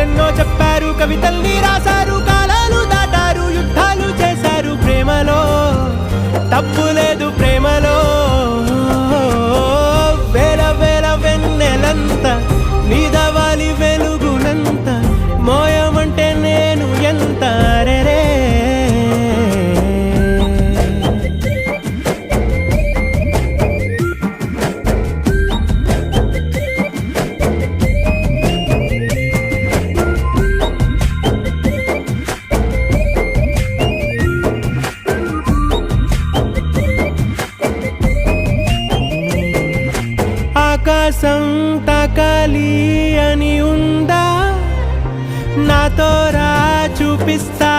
కథలెన్నో చెప్పారు, కవితల్ని రాశారు, కాలాలు దాటారు, యుద్ధాలు చేశారు. ప్రేమలో తప్పు లేదు, ప్రేమలో వేల వేల వెన్నెలంత నీదవాలి వెలుగునంత, మోయమంటే నేను ఎంత రే. ఆకాశం తాకాలి అని ఉందా, నాతో రా చూపిస్తా